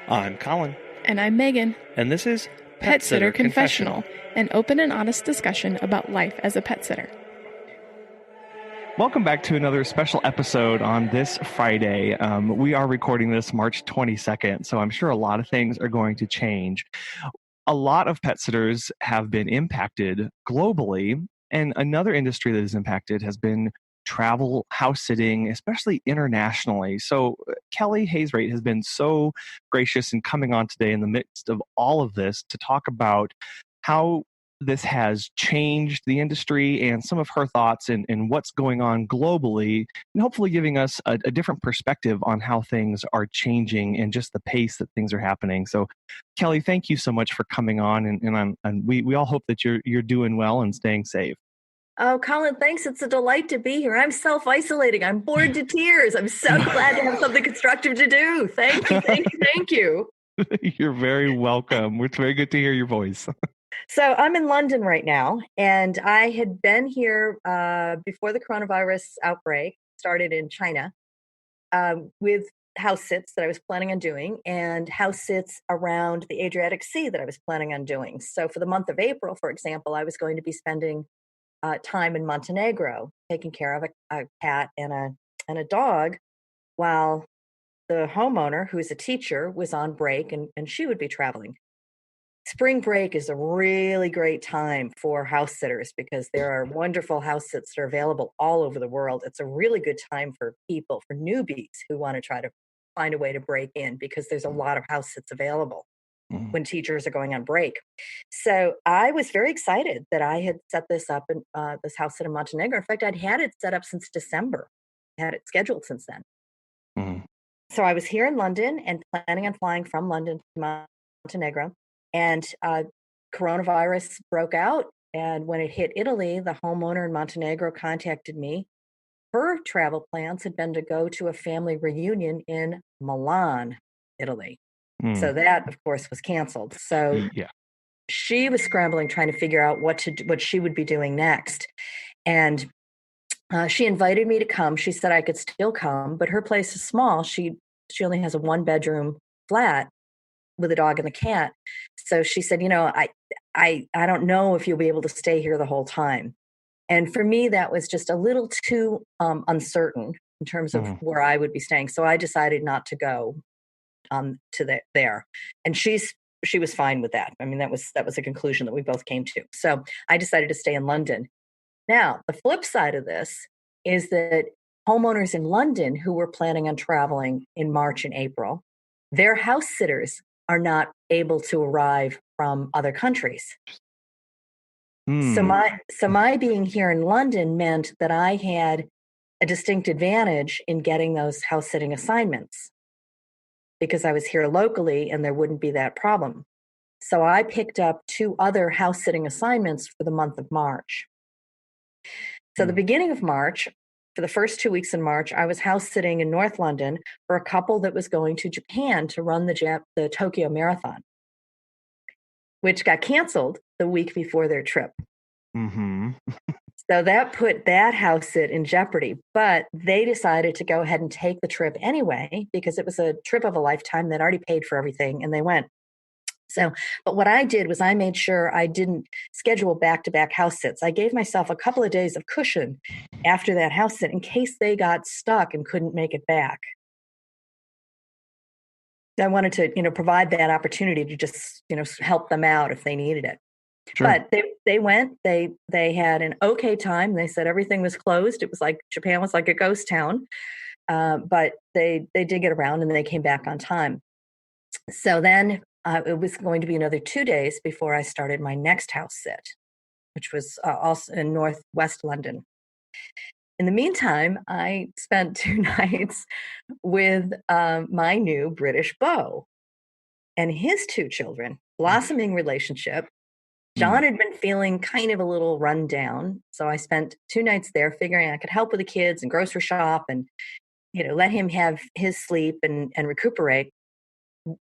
I'm Colin, And I'm Megan. and this is Pet Sitter Confessional, an open and honest discussion about life as a pet sitter. Welcome back to another special episode on this Friday. We are recording this March 22nd, so I'm sure a lot of things are going to change. A lot of pet sitters have been impacted globally, and another industry that is impacted has been travel house sitting, especially internationally. So Kelly Hayes-Raitt has been so gracious in coming on today in the midst of all of this to talk about how this has changed the industry and some of her thoughts and what's going on globally, and hopefully giving us a different perspective on how things are changing and just the pace that things are happening. So Kelly, thank you so much for coming on, and we all hope that you're doing well and staying safe. Oh, Colin, thanks. It's a delight to be here. I'm self-isolating. I'm bored to tears. I'm so glad to have something constructive to do. Thank you, thank you, thank you. You're very welcome. It's very good to hear your voice. So I'm in London right now, and I had been here before the coronavirus outbreak started in China with house sits that I was planning on doing and house sits around the Adriatic Sea that I was planning on doing. So for the month of April, for example, I was going to be spending time in Montenegro, taking care of a cat and a dog, while the homeowner, who's a teacher, was on break and she would be traveling. Spring break is a really great time for house sitters because there are wonderful house sits that are available all over the world. It's a really good time for people, for newbies who want to try to find a way to break in because there's a lot of house sits available when teachers are going on break. So I was very excited that I had set this up in this house sit in Montenegro. In fact, I'd had it set up since December. I had it scheduled since then. Mm-hmm. So I was here in London and planning on flying from London to Montenegro. And coronavirus broke out. And when it hit Italy, the homeowner in Montenegro contacted me. Her travel plans had been to go to a family reunion in Milan, Italy. So that, of course, was canceled. So yeah. she was scrambling, trying to figure out what she would be doing next. And she invited me to come. She said I could still come, but her place is small. She only has a 1-bedroom flat with a dog and a cat. So she said, I don't know if you'll be able to stay here the whole time. And for me, that was just a little too uncertain in terms of where I would be staying. So I decided not to go to there. And she was fine with that. I mean, that was a conclusion that we both came to. So I decided to stay in London. Now, the flip side of this is that homeowners in London who were planning on traveling in March and April, their house sitters are not able to arrive from other countries. So my being here in London meant that I had a distinct advantage in getting those house sitting assignments because I was here locally and there wouldn't be that problem. So I picked up 2 other house sitting assignments for the month of March. So the beginning of March, for the first 2 weeks in March, I was house sitting in North London for a couple that was going to Japan to run the Tokyo Marathon, which got canceled the week before their trip. So that put that house sit in jeopardy, but they decided to go ahead and take the trip anyway, because it was a trip of a lifetime. They'd already paid for everything and they went. So, but what I did was I made sure I didn't schedule back-to-back house sits. I gave myself a couple of days of cushion after that house sit in case they got stuck and couldn't make it back. I wanted to, provide that opportunity to just, help them out if they needed it. Sure. But they went, they had an okay time. They said everything was closed. It was like Japan was like a ghost town. But they did get around and they came back on time. So then it was going to be another 2 days before I started my next house sit, which was also in Northwest London. In the meantime, I spent 2 nights with my new British beau and his 2 children, blossoming relationship. John had been feeling kind of a little run down. So I spent 2 nights there figuring I could help with the kids and grocery shop and, let him have his sleep and recuperate.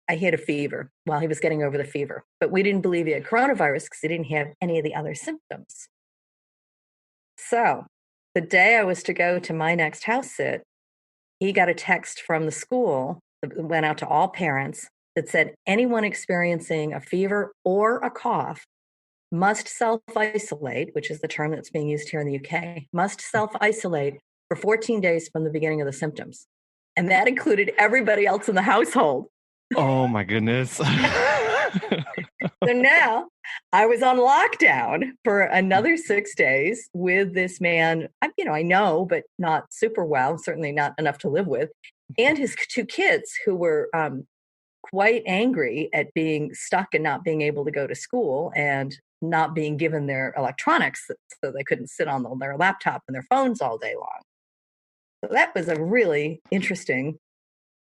I had a fever while he was getting over the fever, but we didn't believe he had coronavirus because he didn't have any of the other symptoms. So the day I was to go to my next house sit, he got a text from the school that went out to all parents that said anyone experiencing a fever or a cough must self-isolate, which is the term that's being used here in the UK, must self-isolate for 14 days from the beginning of the symptoms. And that included everybody else in the household. Oh my goodness. So now I was on lockdown for another 6 days with this man, I know, but not super well, certainly not enough to live with, and his 2 kids who were quite angry at being stuck and not being able to go to school and not being given their electronics so they couldn't sit on their laptop and their phones all day long. So that was a really interesting.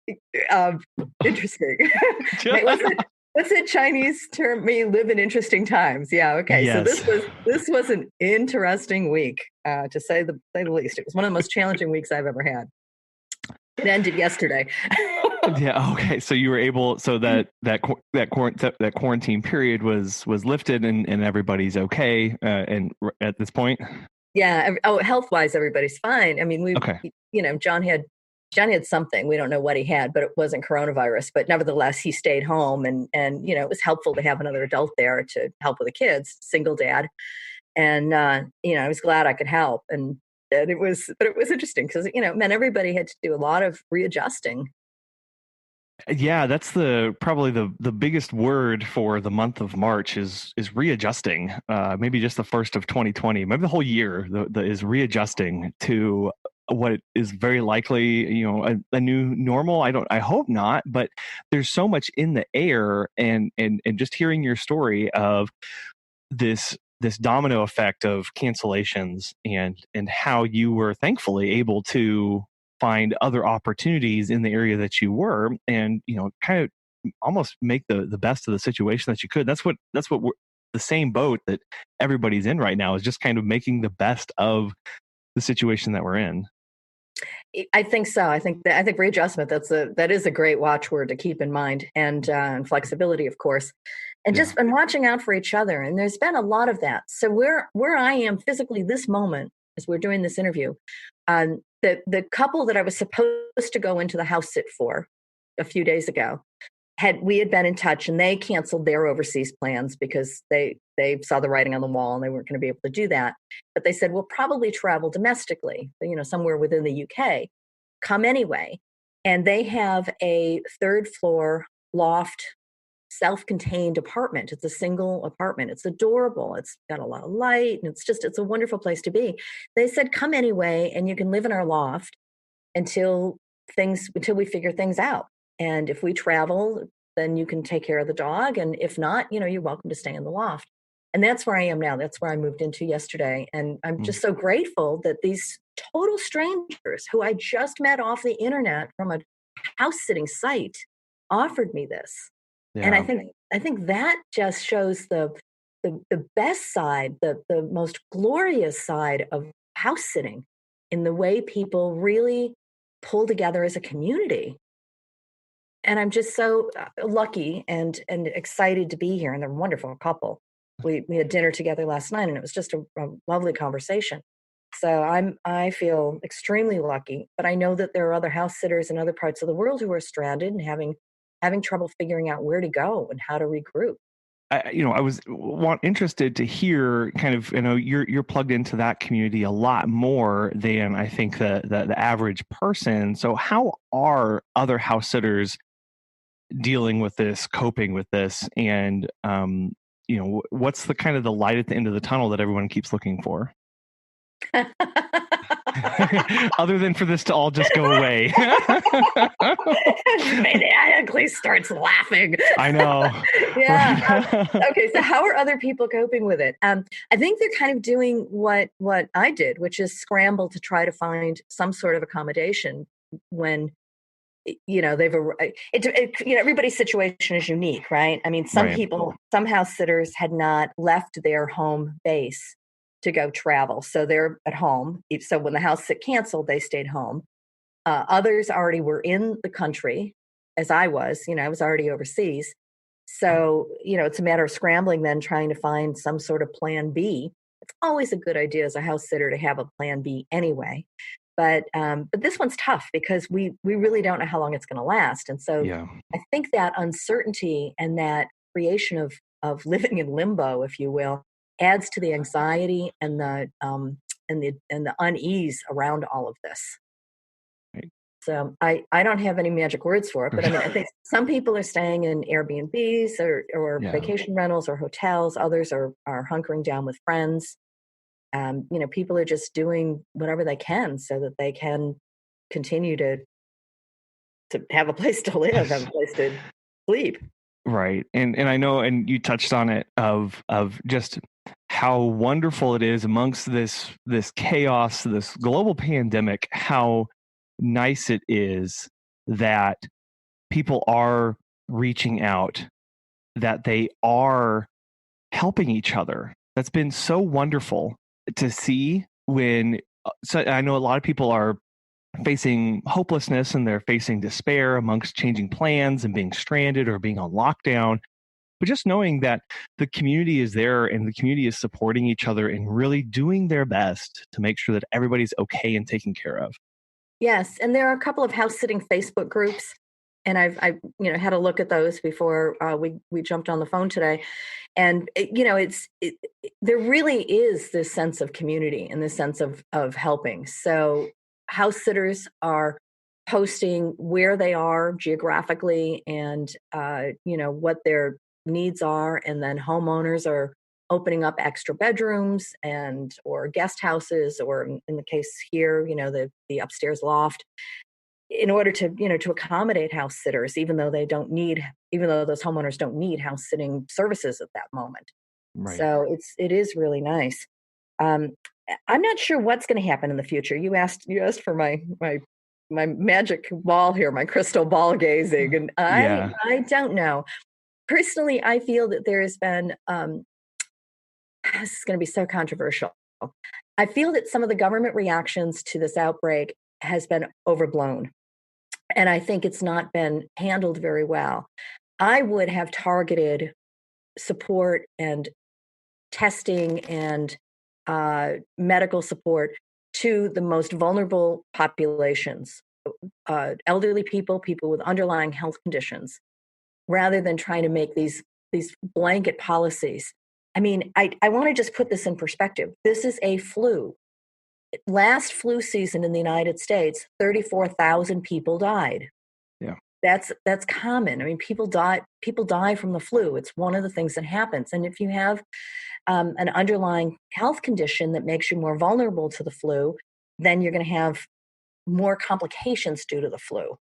What's the Chinese term? We live in interesting times. Yeah. Okay. Yes. So this was an interesting week, to say the least. It was one of the most challenging weeks I've ever had. It ended yesterday. Yeah. Okay. So you were able. So that quarantine period was lifted, and everybody's okay. And at this point. Yeah. Oh, health wise, everybody's fine. I mean, Okay. John had something. We don't know what he had, but it wasn't coronavirus. But nevertheless, he stayed home, and it was helpful to have another adult there to help with the kids. Single dad, and I was glad I could help. And it was interesting because it meant everybody had to do a lot of readjusting. Yeah, that's probably the biggest word for the month of March is readjusting. Maybe just the first of 2020, maybe the whole year is readjusting to what is very likely, a new normal. I hope not, but there's so much in the air, and just hearing your story of this domino effect of cancellations, and how you were thankfully able to find other opportunities in the area that you were, and kind of almost make the best of the situation that you could. That's what we're, the same boat that everybody's in right now, is just kind of making the best of the situation that we're in. I think so. I think readjustment, that is a great watchword to keep in mind, and flexibility, of course, and just and watching out for each other. And there's been a lot of that. So where I am physically this moment, as we're doing this interview, the couple that I was supposed to go into the house sit for a few days ago we had been in touch, and they canceled their overseas plans because they saw the writing on the wall and they weren't going to be able to do that. But they said, we'll probably travel domestically, somewhere within the UK. Come anyway. And they have a 3rd floor loft, self-contained apartment. It's a single apartment. It's adorable. It's got a lot of light, and it's a wonderful place to be. They said, come anyway, and you can live in our loft until we figure things out. And if we travel, then you can take care of the dog. And if not, you're welcome to stay in the loft. And that's where I am now. That's where I moved into yesterday. And I'm just so grateful that these total strangers who I just met off the internet from a house sitting site offered me this. Yeah. And I think that just shows the best side, the most glorious side of house sitting, in the way people really pull together as a community. And I'm just so lucky and excited to be here. And they're a wonderful couple. We had dinner together last night, and it was just a lovely conversation. So I feel extremely lucky. But I know that there are other house sitters in other parts of the world who are stranded and having trouble figuring out where to go and how to regroup. I was interested to hear kind of, you're plugged into that community a lot more than I think the average person. So how are other house sitters dealing with this, coping with this, and what's the kind of the light at the end of the tunnel that everyone keeps looking for? Other than for this to all just go away. Maniacally starts laughing. I know. Yeah. Okay. So how are other people coping with it? I think they're kind of doing what I did, which is scramble to try to find some sort of accommodation when everybody's situation is unique, right? I mean, some house sitters had not left their home base to go travel, so they're at home. So when the house sit canceled, they stayed home. Others already were in the country, as I was. I was already overseas. So it's a matter of scrambling, then trying to find some sort of plan B. It's always a good idea as a house sitter to have a plan B anyway. But this one's tough because we really don't know how long it's going to last. And so Yeah. I think that uncertainty and that creation of living in limbo, if you will, adds to the anxiety and the unease around all of this. Right. So I don't have any magic words for it, but I mean, I think some people are staying in Airbnbs or Yeah. vacation rentals or hotels. Others are hunkering down with friends. People are just doing whatever they can so that they can continue to have a place to live, have a place to sleep. Right. And I know, and you touched on it of just how wonderful it is amongst this chaos, this global pandemic, how nice it is that people are reaching out, that they are helping each other. That's been so wonderful to see when so I know a lot of people are facing hopelessness and they're facing despair amongst changing plans and being stranded or being on lockdown. But just knowing that the community is there and the community is supporting each other and really doing their best to make sure that everybody's okay and taken care of. Yes, and there are a couple of house sitting Facebook groups, and I've had a look at those before we jumped on the phone today, and there really is this sense of community and this sense of helping. So house sitters are posting where they are geographically and what their needs are, and then homeowners are opening up extra bedrooms and or guest houses, or in the case here, the upstairs loft, in order to accommodate house sitters, even though those homeowners don't need house sitting services at that moment. Right. So it is really nice. um, I'm not sure what's going to happen in the future. You asked for my magic ball here, my crystal ball gazing, and Yeah. I don't know. Personally, I feel that there has been this is going to be so controversial. I feel that some of the government reactions to this outbreak has been overblown, and I think it's not been handled very well. I would have targeted support and testing and medical support to the most vulnerable populations, elderly people, people with underlying health conditions, rather than trying to make these blanket policies. I mean, I want to just put this in perspective. This is a flu. Last flu season in the United States, 34,000 people died. Yeah. That's common. I mean, people die from the flu. It's one of the things that happens. And if you have an underlying health condition that makes you more vulnerable to the flu, then you're going to have more complications due to the flu.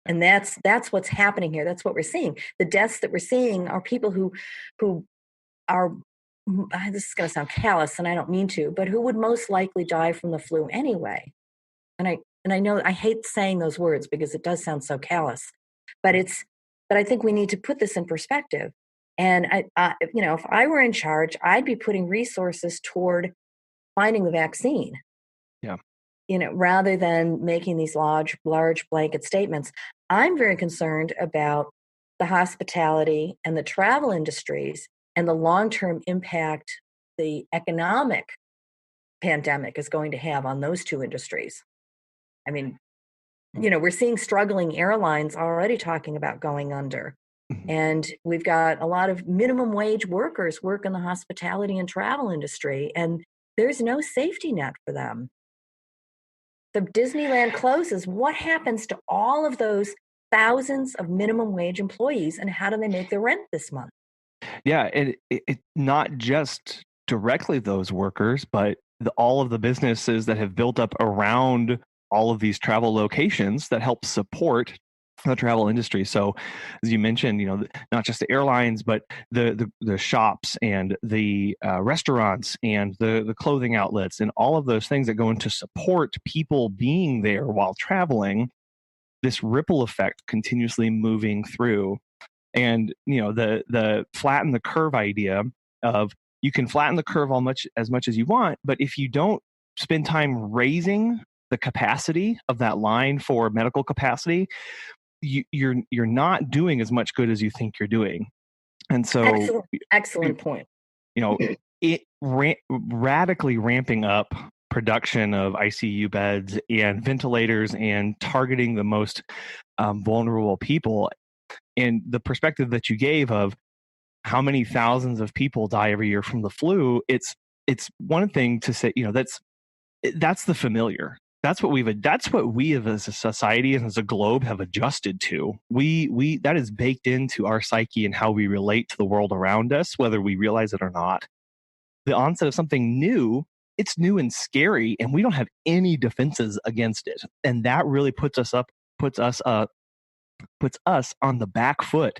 And that's what's happening here. That's what we're seeing. The deaths that we're seeing are people who are, this is going to sound callous, and I don't mean to, but who would most likely die from the flu anyway. And I know I hate saying those words because it does sound so callous, but I think we need to put this in perspective. And if I were in charge, I'd be putting resources toward finding the vaccine. Yeah. Rather than making these large blanket statements. I'm very concerned about the hospitality and the travel industries and the long-term impact the economic pandemic is going to have on those two industries. I mean, we're seeing struggling airlines already talking about going under. Mhm. And we've got a lot of minimum wage workers work in the hospitality and travel industry, and there's no safety net for them. The Disneyland closes. What happens to all of those thousands of minimum wage employees, and how do they make their rent this month? Yeah, and it not just directly those workers, but all of the businesses that have built up around all of these travel locations that help support the travel industry. So, as you mentioned, not just the airlines, but the shops and the restaurants and the clothing outlets and all of those things that go into support people being there while traveling. This ripple effect continuously moving through. And the flatten the curve idea of you can flatten the curve as much as you want, but if you don't spend time raising the capacity of that line for medical capacity, you're not doing as much good as you think you're doing. And so Excellent point. it radically ramping up production of ICU beds and ventilators and targeting the most vulnerable people. And the perspective that you gave of how many thousands of people die every year from the flu, it's one thing to say, that's the familiar. That's what we as a society and as a globe have adjusted to. We that is baked into our psyche and how we relate to the world around us, whether we realize it or not. The onset of something new, it's new and scary, and we don't have any defenses against it. And that really puts us on the back foot.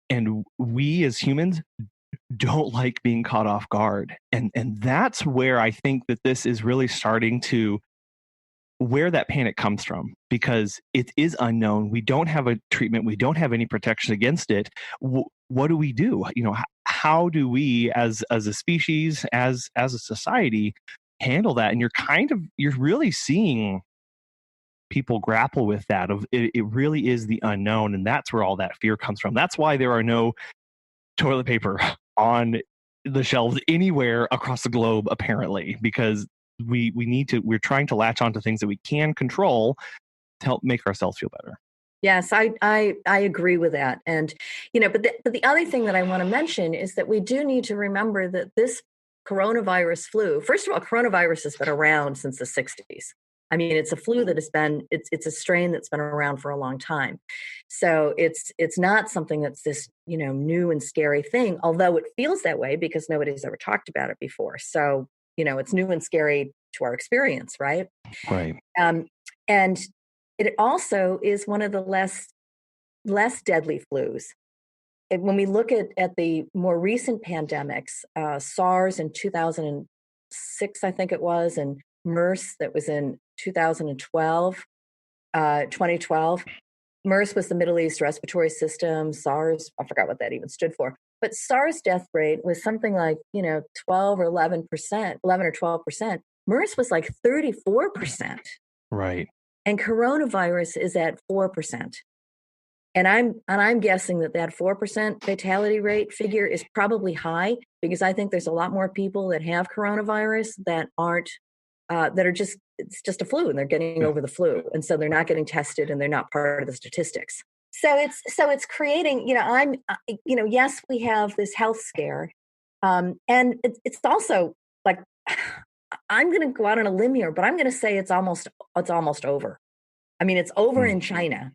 And we as humans don't like being caught off guard. And that's where I think that this is really starting to, where that panic comes from, because it is unknown. We don't have a treatment. We don't have any protection against it. What do we do? How do we as a species, as a society, handle that? And you're really seeing people grapple with that of it really is the unknown. And that's where all that fear comes from. That's why there are no toilet paper on the shelves anywhere across the globe, apparently, because we're trying to latch onto things that we can control to help make ourselves feel better. Yes, I agree with that. And, but the other thing that I want to mention is that we do need to remember that this coronavirus flu, first of all, coronavirus has been around since the 60s. I mean, it's a flu that has been, it's a strain that's been around for a long time. So it's not something that's this, new and scary thing, although it feels that way because nobody's ever talked about it before. So, it's new and scary to our experience, right? Right. And it also is one of the less deadly flus. When we look at the more recent pandemics, SARS in 2006, I think it was, and MERS that was in 2012. MERS was the Middle East Respiratory System. SARS, I forgot what that even stood for. But SARS death rate was something like, 12 or 11%, 11 or 12%. MERS was like 34%. Right. And coronavirus is at 4%. And I'm guessing that 4% fatality rate figure is probably high, because I think there's a lot more people that have coronavirus that aren't that are just, it's just a flu and they're getting over the flu, and so they're not getting tested and they're not part of the statistics. So it's creating, yes, we have this health scare, and it's also like, I'm going to go out on a limb here, but I'm going to say it's almost over. I mean, it's over in China.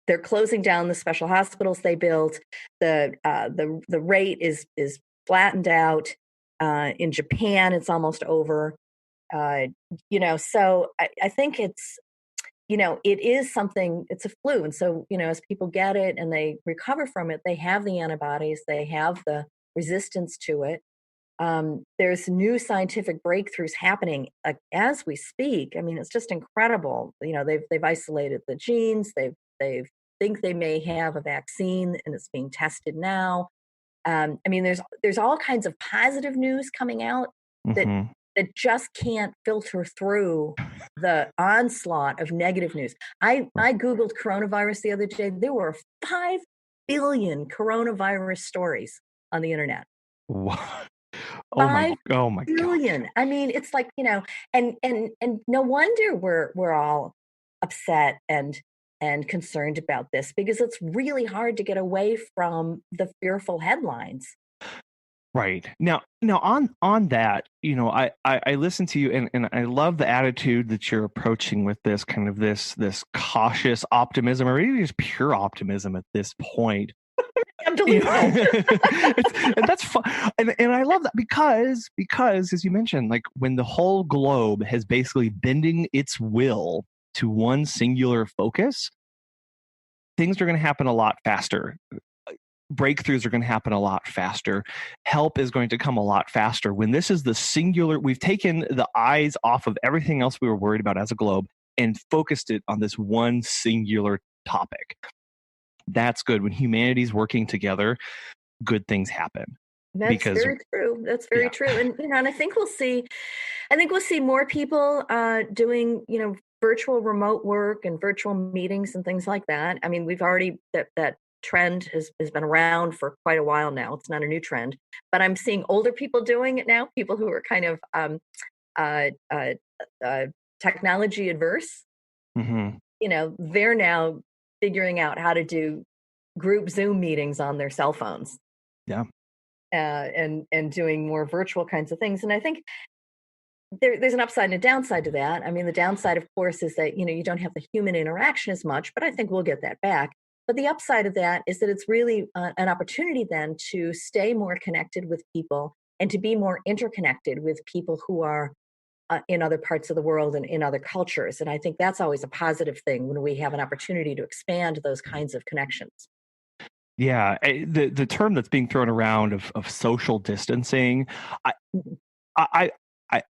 They're closing down the special hospitals they built. The rate is flattened out. In Japan, it's almost over. So I think it's, it is something, it's a flu. And so, as people get it and they recover from it, they have the antibodies, they have the resistance to it. There's new scientific breakthroughs happening as we speak. I mean, it's just incredible. They've isolated the genes. They think they may have a vaccine, and it's being tested now. I mean, there's all kinds of positive news coming out that just can't filter through the onslaught of negative news. I Googled coronavirus the other day. There were 5 billion coronavirus stories on the internet. What? Oh my billion. God. I mean, it's like, and no wonder we're all upset and concerned about this, because it's really hard to get away from the fearful headlines. Right. Now on that, I listen to you and I love the attitude that you're approaching with this kind of this cautious optimism, or even just pure optimism at this point. Unbelievable. And that's fun. And I love that because as you mentioned, like when the whole globe has basically bending its will to one singular focus, things are going to happen a lot faster. Breakthroughs are going to happen a lot faster. Help is going to come a lot faster. When this is the singular, we've taken the eyes off of everything else we were worried about as a globe and focused it on this one singular topic. That's good. When humanity's working together, good things happen. That's very true. That's very true. And and I think we'll see more people doing, virtual remote work and virtual meetings and things like that. I mean, we've already that trend has been around for quite a while now. It's not a new trend, but I'm seeing older people doing it now, people who are kind of technology adverse. Mm-hmm. They're now figuring out how to do group Zoom meetings on their cell phones, Yeah. and doing more virtual kinds of things. And I think there's an upside and a downside to that. I mean, the downside, of course, is that you don't have the human interaction as much, but I think we'll get that back. But the upside of that is that it's really an opportunity then to stay more connected with people and to be more interconnected with people who are in other parts of the world and in other cultures. And I think that's always a positive thing when we have an opportunity to expand those kinds of connections. Yeah, the term that's being thrown around of social distancing, I Mhm. I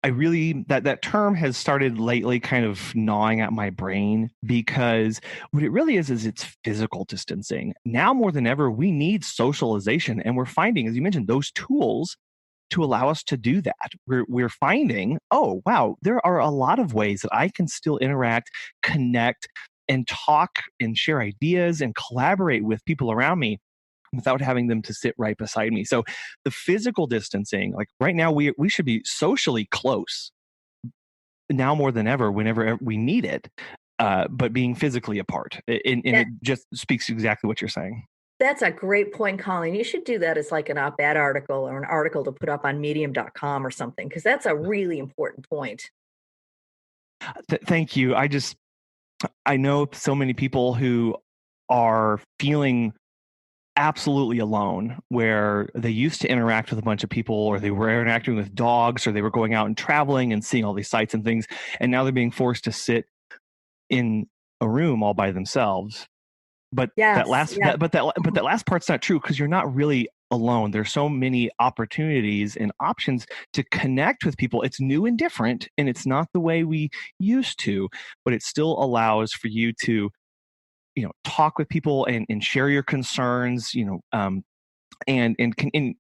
I really that term has started lately kind of gnawing at my brain because what it really is it's physical distancing. Now more than ever, we need socialization, and we're finding, as you mentioned, those tools to allow us to do that. We're finding, oh wow, there are a lot of ways that I can still interact, connect, and talk and share ideas and collaborate with people around me without having them to sit right beside me. So the physical distancing, like right now, we should be socially close now more than ever, whenever we need it, but being physically apart. And That, it just speaks to exactly what you're saying. that's a great point, Colleen. You should do that as like an op-ed article or an article to put up on medium.com or something, because that's a really important point. Thank you. I know so many people who are feeling absolutely alone, where they used to interact with a bunch of people, or they were interacting with dogs, or they were going out and traveling and seeing all these sights and things, and now they're being forced to sit in a room all by themselves. But that Yes. last Yeah. but that last part's not true, because you're not really alone. There's so many opportunities and options to connect with people. It's new and different, and it's not the way we used to, but it still allows for you to talk with people and share your concerns, and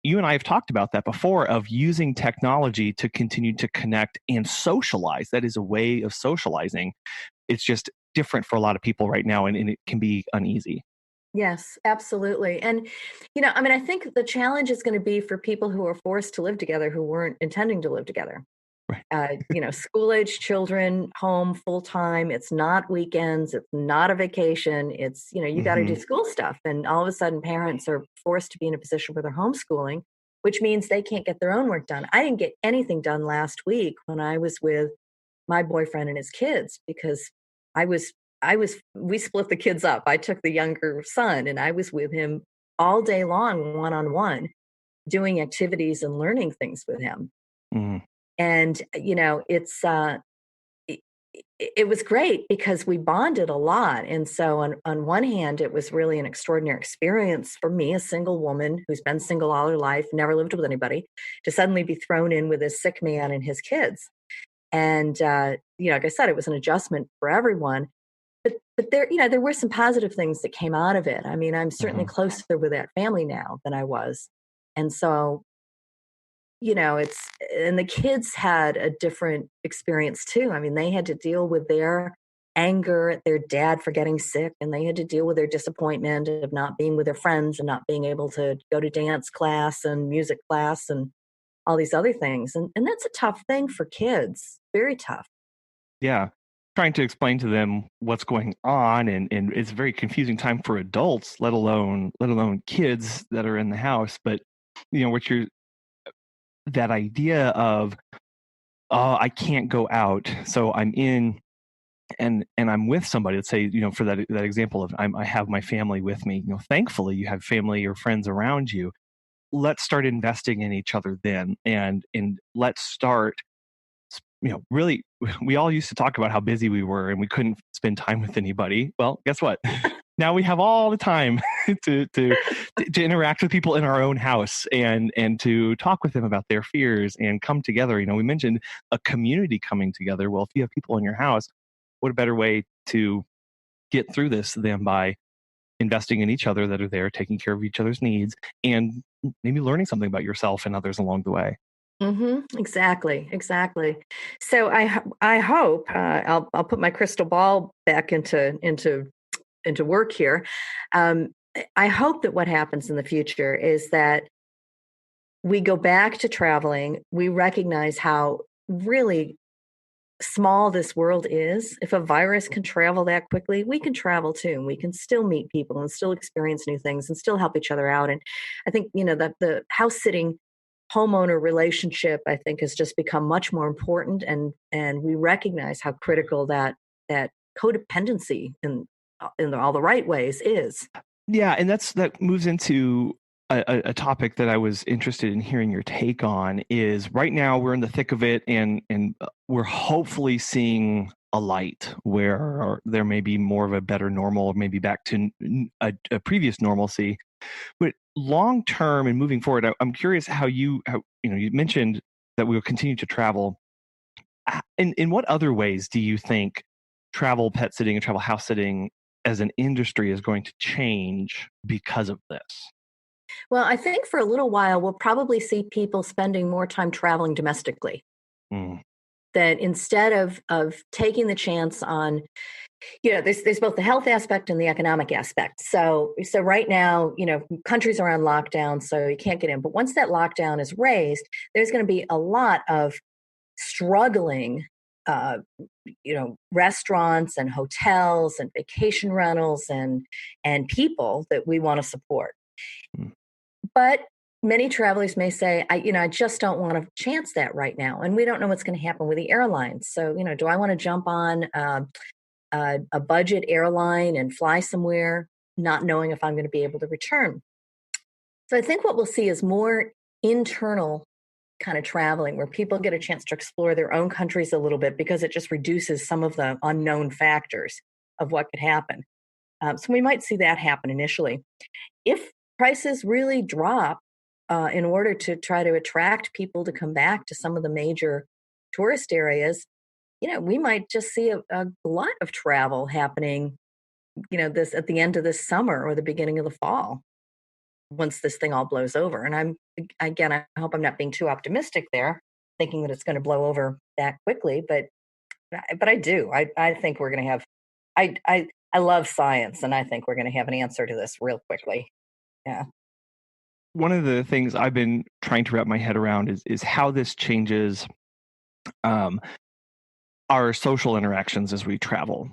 you and I have talked about that before, of using technology to continue to connect and socialize. That is a way of socializing. It's just different for a lot of people right now, and it can be uneasy. Yes, absolutely. And, I mean, I think the challenge is going to be for people who are forced to live together who weren't intending to live together. Right. School age children, home full time. It's not weekends. It's not a vacation. It's, you got to do Hmm. school stuff. And all of a sudden, parents are forced to be in a position where they're homeschooling, which means they can't get their own work done. I didn't get anything done last week when I was with my boyfriend and his kids, because I was we split the kids up. I took the younger son and I was with him all day long, one on one, doing activities and learning things with him. Hmm. And it's it, it was great because we bonded a lot. And so on one hand, it was really an extraordinary experience for me, a single woman who's been single all her life, never lived with anybody, to suddenly be thrown in with this sick man and his kids. And like I said, it was an adjustment for everyone. But there were some positive things that came out of it. I mean, I'm certainly Hmm. closer with that family now than I was. And so, it's and the kids had a different experience too. I mean, they had to deal with their anger at their dad for getting sick, and they had to deal with their disappointment of not being with their friends and not being able to go to dance class and music class and all these other things. And that's a tough thing for kids. Very tough. Yeah. Trying to explain to them what's going on, and it's a very confusing time for adults, let alone kids that are in the house. But what you're that idea of, oh, I can't go out, so I'm in and I'm with somebody. Let's say, for that example of I have my family with me. Thankfully, you have family or friends around you. Let's start investing in each other then, and let's start. Really, we all used to talk about how busy we were and we couldn't spend time with anybody. Well, guess what? Now we have all the time to interact with people in our own house, and to talk with them about their fears and come together. We mentioned a community coming together. Well, if you have people in your house, what a better way to get through this than by investing in each other that are there, taking care of each other's needs, and maybe learning something about yourself and others along the way. Exactly, exactly. So I hope I'll put my crystal ball back into work here. Um, I hope that what happens in the future is that we go back to traveling. We recognize how really small this world is, if a virus can travel that quickly, we can travel too. And we can still meet people and still experience new things and still help each other out. And I think, that the house sitting homeowner relationship, I think, has just become much more important. And we recognize how critical that codependency in all the right ways is. Yeah, and that moves into a topic that I was interested in hearing your take on. Is right now we're in the thick of it, and we're hopefully seeing a light where there may be more of a better normal, maybe back to a previous normalcy. But long term and moving forward, I'm curious how you mentioned that we will continue to travel. In what other ways do you think travel pet sitting and travel house sitting as an industry is going to change because of this? Well, I think for a little while, we'll probably see people spending more time traveling domestically. Mm. That instead of taking the chance on, there's both the health aspect and the economic aspect. So right now, countries are on lockdown, so you can't get in. But once that lockdown is raised, there's going to be a lot of struggling, restaurants and hotels and vacation rentals and people that we want to support. Mm. But many travelers may say, I just don't want to chance that right now. And we don't know what's going to happen with the airlines. So, do I want to jump on a budget airline and fly somewhere, not knowing if I'm going to be able to return? So I think what we'll see is more internal kind of traveling where people get a chance to explore their own countries a little bit because it just reduces some of the unknown factors of what could happen. So we might see that happen initially. If prices really drop in order to try to attract people to come back to some of the major tourist areas, we might just see a lot of travel happening, this at the end of this summer or the beginning of the fall, once this thing all blows over. And I hope I'm not being too optimistic there, thinking that it's going to blow over that quickly, but I do. I think we're going to have, I love science, and I think we're going to have an answer to this real quickly. Yeah. One of the things I've been trying to wrap my head around is how this changes our social interactions as we travel.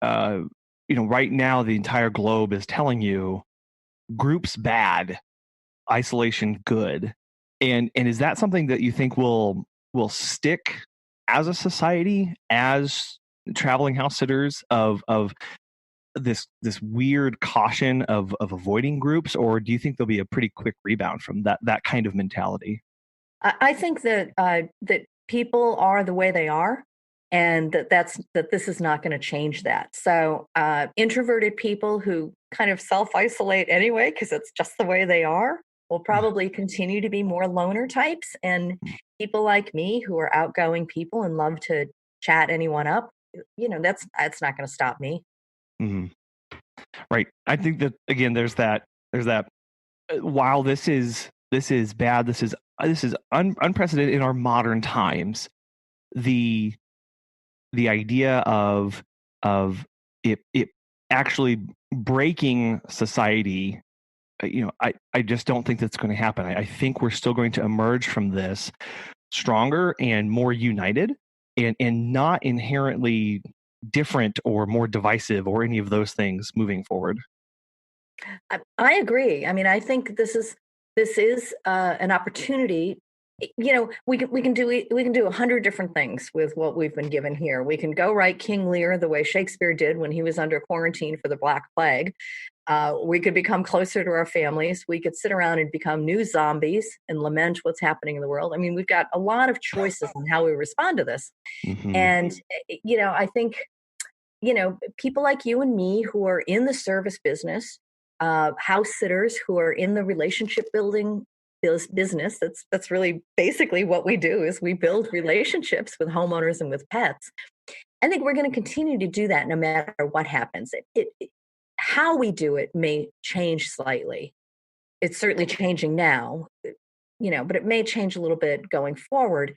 Right now the entire globe is telling you groups bad, isolation good. And is that something that you think will stick as a society, as traveling house sitters, of this weird caution of avoiding groups, or do you think there'll be a pretty quick rebound from that kind of mentality? I think that people are the way they are, and that this is not going to change that. So introverted people who kind of self-isolate anyway because it's just the way they are will probably continue to be more loner types, and people like me who are outgoing people and love to chat anyone up, that's not going to stop me. Mm-hmm. Right. I think that again, there's that. While this is bad, this is unprecedented in our modern times. The idea of it actually breaking society, I just don't think that's going to happen. I think we're still going to emerge from this stronger and more united, and not inherently different or more divisive or any of those things moving forward. I agree. I mean, I think this is an opportunity. We can do 100 different things with what we've been given here. We can go write King Lear the way Shakespeare did when he was under quarantine for the Black Plague. We could become closer to our families. We could sit around and become new zombies and lament what's happening in the world. I mean, we've got a lot of choices on how we respond to this. Mm-hmm. And I think people like you and me who are in the service business, house sitters who are in the relationship building business. That's really basically what we do, is we build relationships with homeowners and with pets. I think we're going to continue to do that no matter what happens. How we do it may change slightly. It's certainly changing now, but it may change a little bit going forward.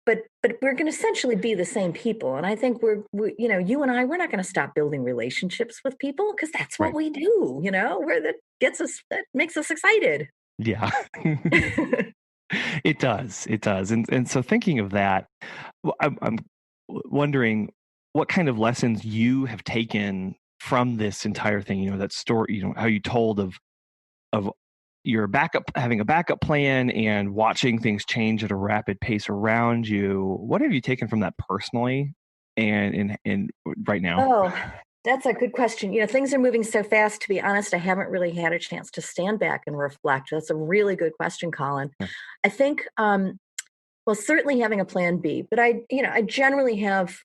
But we're going to essentially be the same people. And I think you and I, we're not going to stop building relationships with people because that's what we do, that makes us excited. Yeah. It does. And so thinking of that, I'm wondering what kind of lessons you have taken from this entire thing. That story, how you told of your having a backup plan and watching things change at a rapid pace around you. What have you taken from that personally and right now? Oh, that's a good question. Things are moving so fast. To be honest, I haven't really had a chance to stand back and reflect. That's a really good question, Colin. Yeah. I think, well, certainly having a plan B, but I generally have.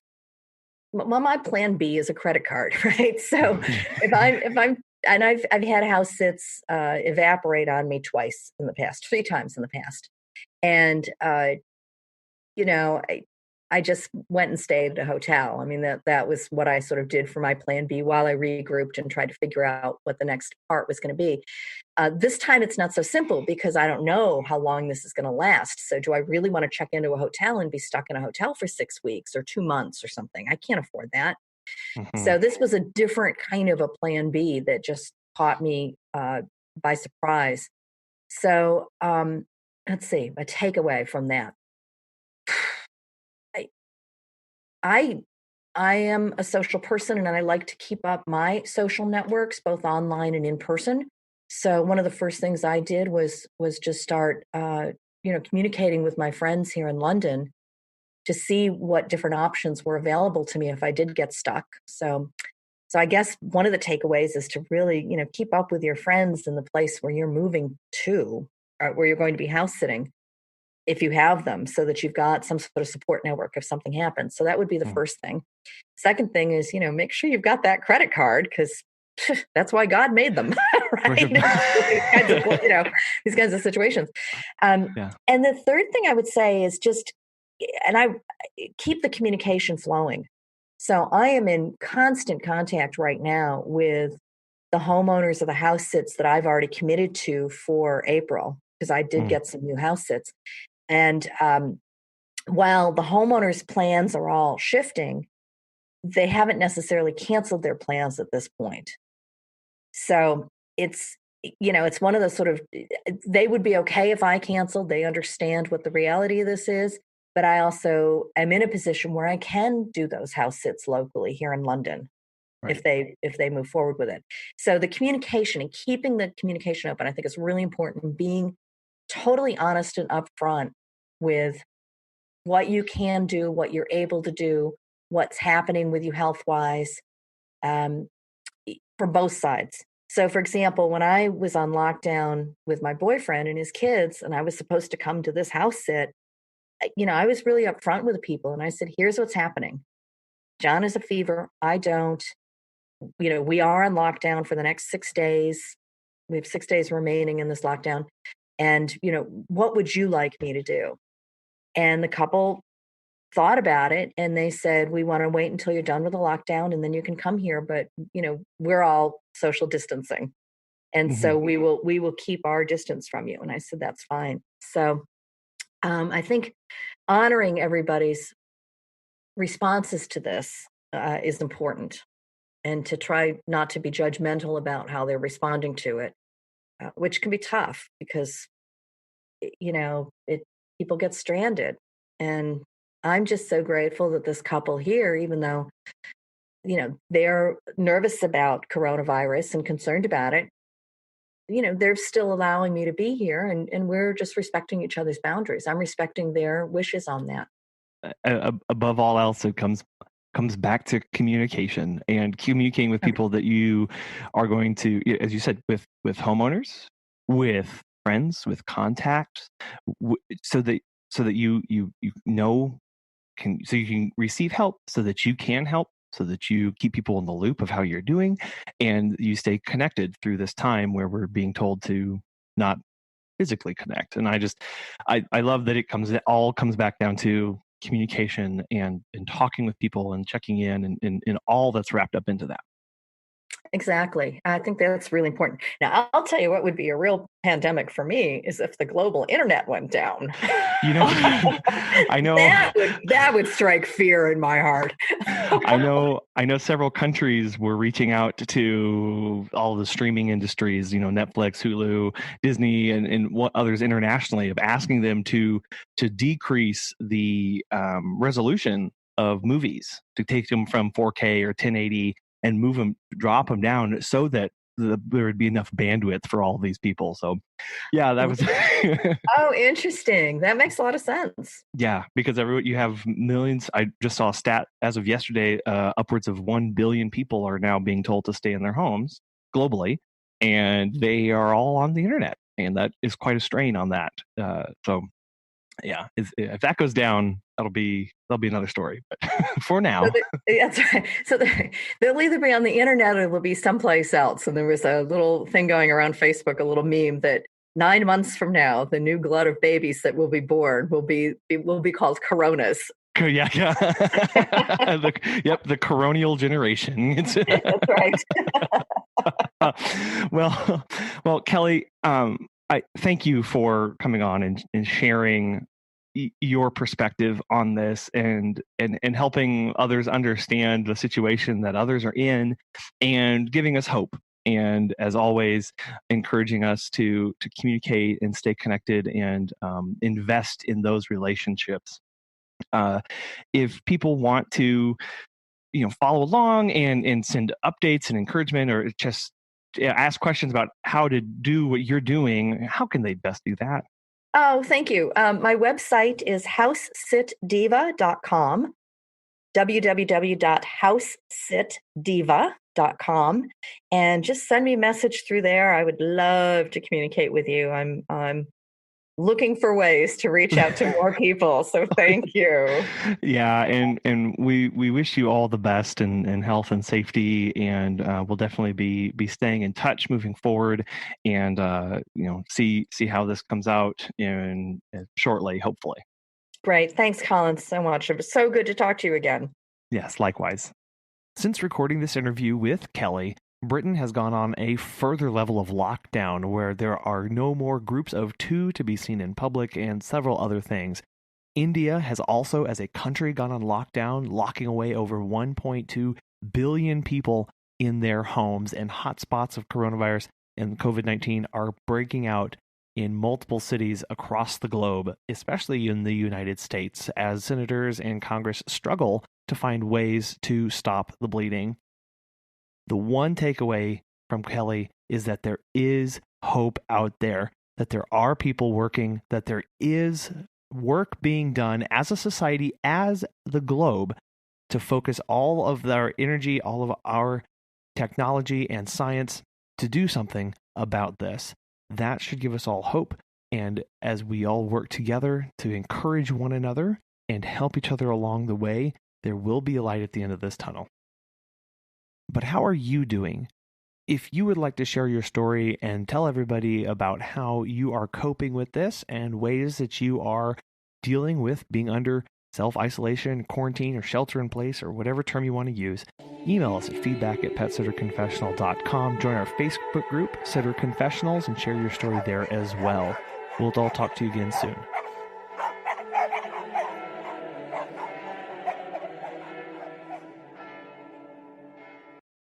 Well, my plan B is a credit card, right? So if I'm and I've had house sits evaporate on me twice in the past, 3 times in the past, and I just went and stayed at a hotel. I mean, that was what I sort of did for my plan B while I regrouped and tried to figure out what the next part was going to be. This time it's not so simple because I don't know how long this is going to last. So do I really want to check into a hotel and be stuck in a hotel for 6 weeks or 2 months or something? I can't afford that. Mm-hmm. So this was a different kind of a plan B that just caught me by surprise. So let's see, a takeaway from that. I am a social person and I like to keep up my social networks, both online and in person. So one of the first things I did was just start, communicating with my friends here in London to see what different options were available to me if I did get stuck. So I guess one of the takeaways is to really, keep up with your friends in the place where you're moving to, or where you're going to be house sitting, if you have them, so that you've got some sort of support network if something happens. So that would be the first thing. Second thing is, make sure you've got that credit card, because that's why God made them, right? These kinds of situations. And the third thing I would say is just, and I keep the communication flowing. So I am in constant contact right now with the homeowners of the house sits that I've already committed to for April, because I did get some new house sits. And while the homeowners' plans are all shifting, they haven't necessarily canceled their plans at this point. So it's one of those sort of, they would be okay if I canceled. They understand what the reality of this is. But I also am in a position where I can do those house sits locally here in London, right, if they move forward with it. So the communication and keeping the communication open, I think, is really important. Being totally honest and upfront with what you can do, what you're able to do, what's happening with you health-wise, for both sides. So, for example, when I was on lockdown with my boyfriend and his kids, and I was supposed to come to this house sit, I was really upfront with the people, and I said, here's what's happening. John has a fever. I don't. We are on lockdown for the next 6 days. We have 6 days remaining in this lockdown. And, what would you like me to do? And the couple thought about it, and they said, we want to wait until you're done with the lockdown, and then you can come here. But, we're all social distancing. And so we will keep our distance from you. And I said, that's fine. So I think honoring everybody's responses to this is important, and to try not to be judgmental about how they're responding to it, which can be tough because, people get stranded. And I'm just so grateful that this couple here, even though, they're nervous about coronavirus and concerned about it, they're still allowing me to be here, and we're just respecting each other's boundaries. I'm respecting their wishes on that. Above all else, it comes back to communication and communicating with people that you are going to, as you said, with homeowners, with friends, with contacts, so that you can receive help, so that you can help, so that you keep people in the loop of how you're doing, and you stay connected through this time where we're being told to not physically connect. And I love that it all comes back down to communication and talking with people and checking in and all that's wrapped up into that. Exactly. I think that's really important. Now, I'll tell you what would be a real pandemic for me is if the global internet went down. I know that would strike fear in my heart. I know several countries were reaching out to all the streaming industries, Netflix, Hulu, Disney, and what others internationally, of asking them to decrease the resolution of movies to take them from 4K or 1080 and drop them down so that there would be enough bandwidth for all of these people. So yeah, that was Oh, interesting. That makes a lot of sense. yeah, because you have millions. I just saw a stat as of yesterday, upwards of 1 billion people are now being told to stay in their homes globally, and they are all on the internet, and that is quite a strain on that. So yeah, if that goes down, that'll be another story. But for now, that's right. So they'll either be on the internet or they'll be someplace else. And there was a little thing going around Facebook, a little meme that 9 months from now, the new glut of babies that will be born will be called coronas. Yeah. The coronial generation. That's right. Well, Kelly, I thank you for coming on and sharing your perspective on this and helping others understand the situation that others are in and giving us hope. And as always, encouraging us to communicate and stay connected and invest in those relationships. If people want to, follow along and send updates and encouragement, or just ask questions about how to do what you're doing, how can they best do that? Oh, thank you. My website is housesitdiva.com, www.housesitdiva.com, and just send me a message through there. I would love to communicate with you. I'm looking for ways to reach out to more people. So thank you. Yeah. And we wish you all the best and health and safety. And we'll definitely be staying in touch moving forward and, see how this comes out in shortly, hopefully. Great. Thanks, Colin, so much. It was so good to talk to you again. Yes, likewise. Since recording this interview with Kelly, Britain has gone on a further level of lockdown where there are no more groups of 2 to be seen in public and several other things. India has also, as a country, gone on lockdown, locking away over 1.2 billion people in their homes, and hotspots of coronavirus and COVID-19 are breaking out in multiple cities across the globe, especially in the United States, as senators and Congress struggle to find ways to stop the bleeding. The one takeaway from Kelly is that there is hope out there, that there are people working, that there is work being done as a society, as the globe, to focus all of our energy, all of our technology and science to do something about this. That should give us all hope. And as we all work together to encourage one another and help each other along the way, there will be a light at the end of this tunnel. But how are you doing? If you would like to share your story and tell everybody about how you are coping with this and ways that you are dealing with being under self-isolation, quarantine, or shelter in place, or whatever term you want to use, email us at feedback@petsitterconfessional.com. Join our Facebook group, Sitter Confessionals, and share your story there as well. We'll all talk to you again soon.